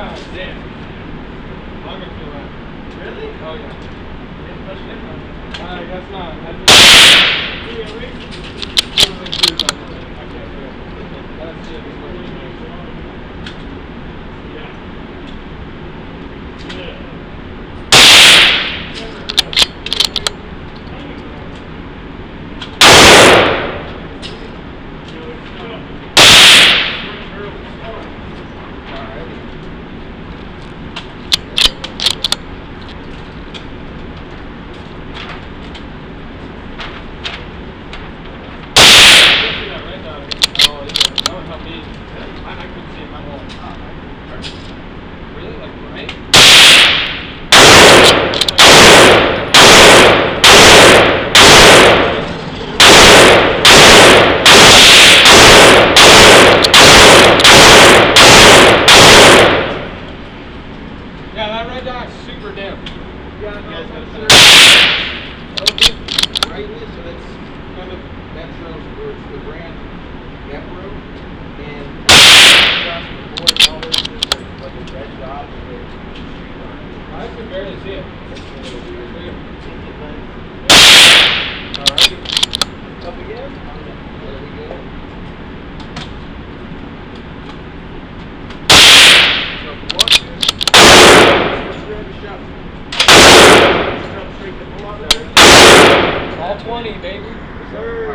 God damn. I'm gonna feel that. Really? Oh yeah. I guess not. I can't do that. I can't do it. That's it. Yeah, that red dot's super dim. Yeah, no, that's sure. Right here, so that's kind of, that shows where it's the brand gap room, and across the board, all this is like a red dot with a street line. I can barely see it. Alrighty. Up again. There we go. So if you want to, All 20, baby. sir.